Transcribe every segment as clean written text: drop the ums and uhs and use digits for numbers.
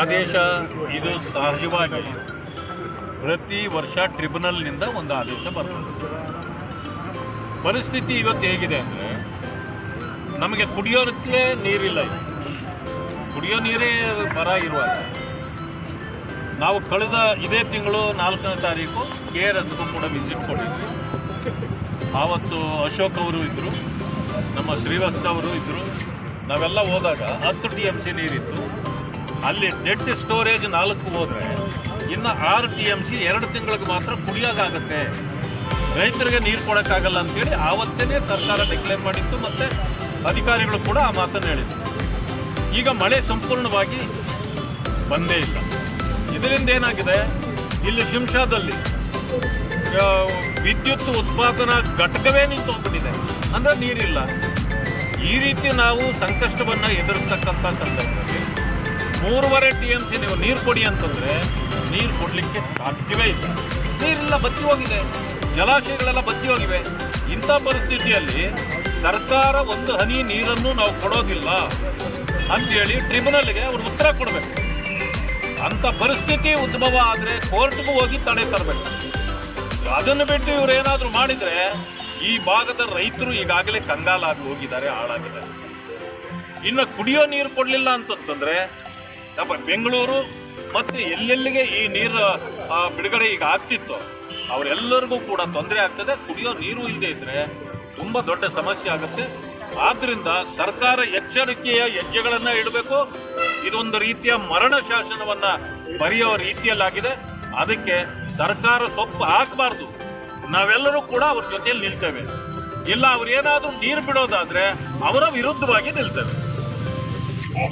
ಆದೇಶ ಇದು ಸಹಜವಾಗಿ ಪ್ರತಿ ವರ್ಷ ಟ್ರಿಬ್ಯುನಲ್ನಿಂದ ಒಂದು ಆದೇಶ ಬರ್ತದೆ. ಪರಿಸ್ಥಿತಿ ಇವತ್ತು ಹೇಗಿದೆ ಅಂದರೆ ನಮಗೆ ಕುಡಿಯೋದಕ್ಕೆ ನೀರಿಲ್ಲ. ಕುಡಿಯೋ ನೀರೇ ಬರ ಇರುವಾಗ ನಾವು ಕಳೆದ ಇದೇ ತಿಂಗಳು 4ನೇ ತಾರೀಕು KRS ಕೂಡ ವಿಸಿಟ್ ಕೊಟ್ಟಿದ್ವಿ. ಆವತ್ತು ಅಶೋಕ್ ಅವರು ಇದ್ದರು, ನಮ್ಮ ಶ್ರೀವಾಸ್ತವ ಅವರು ಇದ್ದರು. ನಾವೆಲ್ಲ ಹೋದಾಗ 10 TMC ನೀರಿತ್ತು. ಅಲ್ಲಿ ಡೆಡ್ ಸ್ಟೋರೇಜ್ 4 ಹೋದರೆ ಇನ್ನು 6 TMC 2 ತಿಂಗಳಿಗೆ ಮಾತ್ರ ಕುಡಿಯೋಕ್ಕಾಗತ್ತೆ, ರೈತರಿಗೆ ನೀರು ಕೊಡೋಕ್ಕಾಗಲ್ಲ ಅಂತೇಳಿ ಆವತ್ತೇ ಸರ್ಕಾರ ಡಿಕ್ಲೇರ್ ಮಾಡಿತ್ತು. ಮತ್ತು ಅಧಿಕಾರಿಗಳು ಕೂಡ ಆ ಮಾತನ್ನು ಹೇಳಿದರು. ಈಗ ಮಳೆ ಸಂಪೂರ್ಣವಾಗಿ ಬಂದೇ ಇಲ್ಲ. ಇದರಿಂದ ಏನಾಗಿದೆ, ಇಲ್ಲಿ ಶಿಂಷಾದಲ್ಲಿ ವಿದ್ಯುತ್ ಉತ್ಪಾದನಾ ಘಟಕವೇ ನಿಂತೋಗ್ಬಿಟ್ಟಿದೆ, ಅಂದರೆ ನೀರಿಲ್ಲ. ಈ ರೀತಿ ನಾವು ಸಂಕಷ್ಟವನ್ನು ಎದುರಿಸ್ತಕ್ಕಂಥ ಸಂದರ್ಭದಲ್ಲಿ 3.5 TMC ನೀವು ನೀರು ಕೊಡಿ ಅಂತಂದರೆ ನೀರು ಕೊಡಲಿಕ್ಕೆ ಸಾಧ್ಯವೇ ಇಲ್ಲ. ನೀರಿಲ್ಲ, ಬತ್ತಿ ಹೋಗಿದೆ, ಜಲಾಶಯಗಳೆಲ್ಲ ಬತ್ತಿ ಹೋಗಿವೆ. ಇಂಥ ಪರಿಸ್ಥಿತಿಯಲ್ಲಿ ಸರ್ಕಾರ ಒಂದು ಹನಿ ನೀರನ್ನು ನಾವು ಕೊಡೋದಿಲ್ಲ ಅಂತೇಳಿ ಟ್ರಿಬ್ಯುನಲ್ಗೆ ಅವರು ಉತ್ತರ ಕೊಡಬೇಕು. ಅಂಥ ಪರಿಸ್ಥಿತಿ ಉದ್ಭವ ಆದರೆ ಕೋರ್ಟ್ಗೂ ಹೋಗಿ ತಡೆ ತರಬೇಕು. ಅದನ್ನು ಬಿಟ್ಟು ಇವರು ಏನಾದರೂ ಮಾಡಿದರೆ ಈ ಭಾಗದ ರೈತರು ಈಗಾಗಲೇ ಕಂಗಾಲಾಗಿ ಹೋಗಿದ್ದಾರೆ, ಹಾಳಾಗಿದ್ದಾರೆ. ಇನ್ನು ಕುಡಿಯೋ ನೀರು ಕೊಡಲಿಲ್ಲ ಅಂತಂತಂದರೆ ನಮ್ಮ ಬೆಂಗಳೂರು ಮತ್ತು ಎಲ್ಲೆಲ್ಲಿಗೆ ಈ ನೀರು ಬಿಡುಗಡೆ ಈಗ ಆಗ್ತಿತ್ತು ಅವರೆಲ್ಲರಿಗೂ ಕೂಡ ತೊಂದರೆ ಆಗ್ತದೆ. ಕುಡಿಯೋ ನೀರು ಇಲ್ಲದೆ ಇದ್ದರೆ ತುಂಬ ದೊಡ್ಡ ಸಮಸ್ಯೆ ಆಗುತ್ತೆ. ಆದ್ದರಿಂದ ಸರ್ಕಾರ ಎಚ್ಚರಿಕೆಯ ಹೆಜ್ಜೆಗಳನ್ನು ಇಡಬೇಕು. ಇದೊಂದು ರೀತಿಯ ಮರಣ ಶಾಸನವನ್ನು ಬರೆಯೋ ರೀತಿಯಲ್ಲಾಗಿದೆ. ಅದಕ್ಕೆ ಸರ್ಕಾರ ಸೊಪ್ಪು ಹಾಕಬಾರ್ದು. ನಾವೆಲ್ಲರೂ ಕೂಡ ಅವ್ರ ಜೊತೆಯಲ್ಲಿ ನಿಲ್ತೇವೆ. ಇಲ್ಲ ಅವ್ರು ಏನಾದರೂ ನೀರು ಬಿಡೋದಾದ್ರೆ ಅವರ ವಿರುದ್ಧವಾಗಿ ನಿಲ್ತೇವೆ.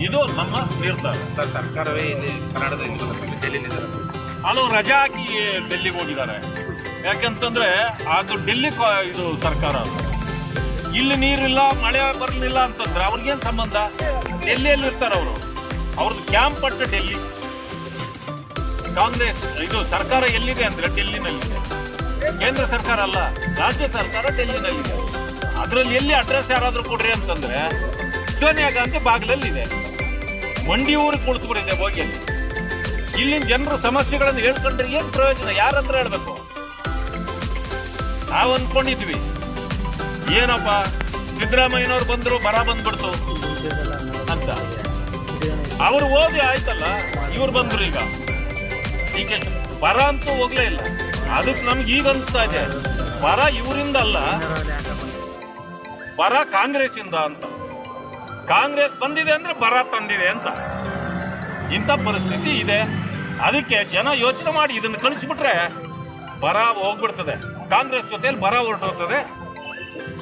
ಇದು ನಮ್ಮ ನಿರ್ಧಾರ. ಸರ್ಕಾರವೇ ಇಲ್ಲಿ ಕರ್ನಾಟಕದಲ್ಲಿ ಡೆಲ್ಲಿಲಿದ್ದಾರೆ. ಹಲವು ರಜಾ ಹಾಕಿ ಡೆಲ್ಲಿಗೆ ಹೋಗಿದ್ದಾರೆ. ಯಾಕಂತಂದ್ರೆ ಅದು ಡೆಲ್ಲಿ ಇದು ಸರ್ಕಾರ. ಇಲ್ಲಿ ನೀರಿಲ್ಲ, ಮಳೆ ಬರಲಿಲ್ಲ ಅಂತಂದ್ರೆ ಅವ್ರಿಗೇನು ಸಂಬಂಧ? ಡೆಲ್ಲಿಯಲ್ಲಿ ಇರ್ತಾರೆ ಅವರು. ಅವ್ರದ್ದು ಕ್ಯಾಂಪ್ ಪಟ್ಟು ಡೆಲ್ಲಿ. ಕಾಂಗ್ರೆಸ್ ಇದು ಸರ್ಕಾರ ಎಲ್ಲಿದೆ ಅಂದ್ರೆ ಡೆಲ್ಲಿನಲ್ಲಿದೆ. ಕೇಂದ್ರ ಸರ್ಕಾರ ಅಲ್ಲ, ರಾಜ್ಯ ಸರ್ಕಾರ ಡೆಲ್ಲಿನಲ್ಲಿದೆ. ಅದರಲ್ಲಿ ಎಲ್ಲಿ ಅಡ್ರೆಸ್ ಯಾರಾದರೂ ಕೊಡ್ರಿ ಅಂತಂದ್ರೆ ಸೋನಿಯಾ ಗಾಂಧಿ ಬಾಗಿಲಲ್ಲಿದೆ. ಮಂಡಿ ಊರಿಗೆ ಕುಳಿತುಬಿಟ್ಟಿದೆ ಹೋಗಿ. ಇಲ್ಲಿನ ಜನರ ಸಮಸ್ಯೆಗಳನ್ನು ಹೇಳ್ಕೊಂಡ್ರೆ ಏನು ಪ್ರಯೋಜನ? ಯಾರಂದ್ರೆ ಹೇಳ್ಬೇಕು? ನಾವು ಅಂದ್ಕೊಂಡಿದ್ವಿ ಏನಪ್ಪ ಸಿದ್ದರಾಮಯ್ಯನವ್ರು ಬಂದರು, ಬರ ಬಂದ್ಬಿಡ್ತು ಅಂತ. ಅವರು ಓದಿ ಆಯ್ತಲ್ಲ, ಇವ್ರು ಬಂದ್ರು. ಈಗ ಬರ ಅಂತೂ ಹೋಗ್ಲೇ ಇಲ್ಲ. ಅದಕ್ಕೆ ನಮ್ಗೆ ಈಗ ಅನಿಸ್ತಾ ಇದೆ ಬರ ಇವರಿಂದ ಅಲ್ಲ, ಬರ ಕಾಂಗ್ರೆಸ್ ಇಂದ ಅಂತ. ಕಾಂಗ್ರೆಸ್ ಬಂದಿದೆ ಅಂದ್ರೆ ಬರ ತಂದಿದೆ ಅಂತ. ಇಂಥ ಪರಿಸ್ಥಿತಿ ಇದೆ. ಅದಕ್ಕೆ ಜನ ಯೋಚನೆ ಮಾಡಿ ಇದನ್ನು ಕಳಿಸ್ಬಿಟ್ರೆ ಬರ ಹೋಗ್ಬಿಡ್ತದೆ. ಕಾಂಗ್ರೆಸ್ ಜೊತೆಯಲ್ಲಿ ಬರ ಹೊರಟೋಗ್ತದೆ,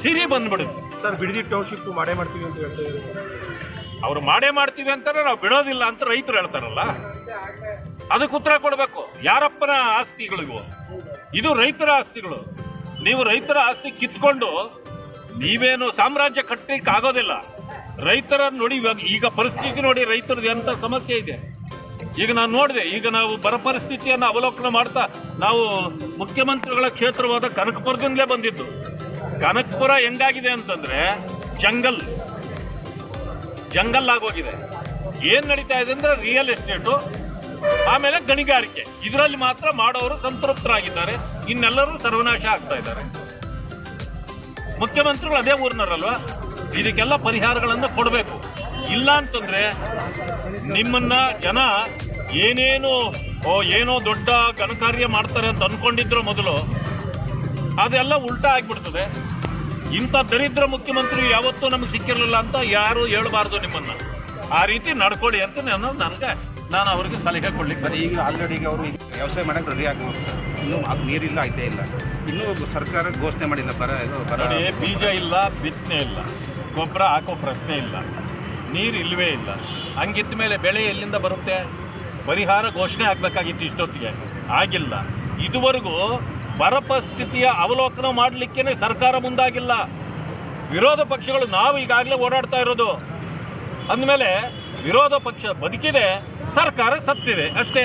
ಸಿರಿ ಬಂದ್ಬಿಡುತ್ತೆ. ಸರ್, ಬಿಡದಿ ಟೌನ್ಶಿಪ್ ಮಾಡೇ ಮಾಡ್ತೀವಿ ಅಂತ ಹೇಳ್ತಾ ಇದ್ದಾರೆ. ಅವ್ರು ಮಾಡೇ ಮಾಡ್ತೀವಿ ಅಂತಾರೆ, ನಾವು ಬಿಡೋದಿಲ್ಲ ಅಂತ ರೈತರು ಹೇಳ್ತಾರಲ್ಲ, ಅದಕ್ಕೆ ಉತ್ತರ ಕೊಡಬೇಕು. ಯಾರಪ್ಪನ ಆಸ್ತಿಗಳಿವು? ಇದು ರೈತರ ಆಸ್ತಿಗಳು. ನೀವು ರೈತರ ಆಸ್ತಿ ಕಿತ್ಕೊಂಡು ನೀವೇನು ಸಾಮ್ರಾಜ್ಯ ಕಟ್ಟಲಿಕ್ಕೆ ಆಗೋದಿಲ್ಲ. ರೈತರ ನೋಡಿ, ಇವಾಗ ಈಗ ಪರಿಸ್ಥಿತಿ ನೋಡಿ, ರೈತರದ್ದು ಎಂಥ ಸಮಸ್ಯೆ ಇದೆ. ಈಗ ನಾನು ನೋಡಿದೆ, ಈಗ ನಾವು ಬರ ಪರಿಸ್ಥಿತಿಯನ್ನು ಅವಲೋಕನ ಮಾಡ್ತಾ ನಾವು ಮುಖ್ಯಮಂತ್ರಿಗಳ ಕ್ಷೇತ್ರವಾದ ಕನಕಪುರದಿಂದಲೇ ಬಂದಿದ್ದು. ಕನಕಪುರ ಹೆಂಗಾಗಿದೆ ಅಂತಂದ್ರೆ ಜಂಗಲ್ ಆಗೋಗಿದೆ. ಏನ್ ನಡೀತಾ ಇದೆ ಅಂದ್ರೆ ರಿಯಲ್ ಎಸ್ಟೇಟು, ಆಮೇಲೆ ಗಣಿಗಾರಿಕೆ. ಇದರಲ್ಲಿ ಮಾತ್ರ ಮಾಡೋರು ಸಂತೃಪ್ತರಾಗಿದ್ದಾರೆ, ಇನ್ನೆಲ್ಲರೂ ಸರ್ವನಾಶ ಆಗ್ತಾ ಇದ್ದಾರೆ. ಮುಖ್ಯಮಂತ್ರಿಗಳು ಅದೇ ಊರಿನರಲ್ವಾ, ಇದಕ್ಕೆಲ್ಲ ಪರಿಹಾರಗಳನ್ನು ಕೊಡಬೇಕು. ಇಲ್ಲ ಅಂತಂದ್ರೆ ನಿಮ್ಮನ್ನ ಜನ ಏನೋ ದೊಡ್ಡ ಘನಕಾರ್ಯ ಮಾಡ್ತಾರೆ ಅಂತ ಅನ್ಕೊಂಡಿದ್ರು ಮೊದಲು, ಅದೆಲ್ಲ ಉಲ್ಟಾ ಆಗ್ಬಿಡ್ತದೆ. ಇಂಥ ದರಿದ್ರ ಮುಖ್ಯಮಂತ್ರಿ ಯಾವತ್ತೂ ನಮಗೆ ಸಿಕ್ಕಿರಲಿಲ್ಲ ಅಂತ ಯಾರು ಹೇಳಬಾರ್ದು. ನಿಮ್ಮನ್ನ ಆ ರೀತಿ ನಡ್ಕೊಳ್ಳಿ ಅಂತ ನಾನು ಅವರಿಗೆ ಸಲಹೆ ಕೊಡ್ಲಿಕ್ಕೆ. ಈಗ ಆಲ್ರೆಡಿ ಅವರು ವ್ಯವಸಾಯ ಮಾಡಕ್ಕೆ ರೆಡಿ ಆಗ್ಬೋದು. ಇನ್ನೂ ಅದು ನೀರಿಲ್ಲ, ಆಯ್ತೇ ಇಲ್ಲ. ಇನ್ನೂ ಸರ್ಕಾರ ಘೋಷಣೆ ಮಾಡಿಲ್ಲ ಬರ. ಬೀಜ ಇಲ್ಲ, ಬಿತ್ತನೆ ಇಲ್ಲ, ಗೊಬ್ಬರ ಹಾಕೋ ಪ್ರಶ್ನೆ ಇಲ್ಲ, ನೀರು ಇಲ್ಲವೇ ಇಲ್ಲ. ಹಂಗಿದ್ದ ಮೇಲೆ ಬೆಳೆ ಎಲ್ಲಿಂದ ಬರುತ್ತೆ? ಪರಿಹಾರ ಘೋಷಣೆ ಆಗಬೇಕಾಗಿತ್ತು, ಇಷ್ಟೊತ್ತಿಗೆ ಆಗಿಲ್ಲ. ಇದುವರೆಗೂ ಬರ ಪರಿಸ್ಥಿತಿಯ ಅವಲೋಕನ ಮಾಡಲಿಕ್ಕೇನೆ ಸರ್ಕಾರ ಮುಂದಾಗಿಲ್ಲ. ವಿರೋಧ ಪಕ್ಷಗಳು ನಾವು ಈಗಾಗಲೇ ಓಡಾಡ್ತಾ ಇರೋದು. ಅಂದಮೇಲೆ ವಿರೋಧ ಪಕ್ಷ ಬದುಕಿದೆ, ಸರ್ಕಾರ ಸತ್ತಿದೆ ಅಷ್ಟೇ.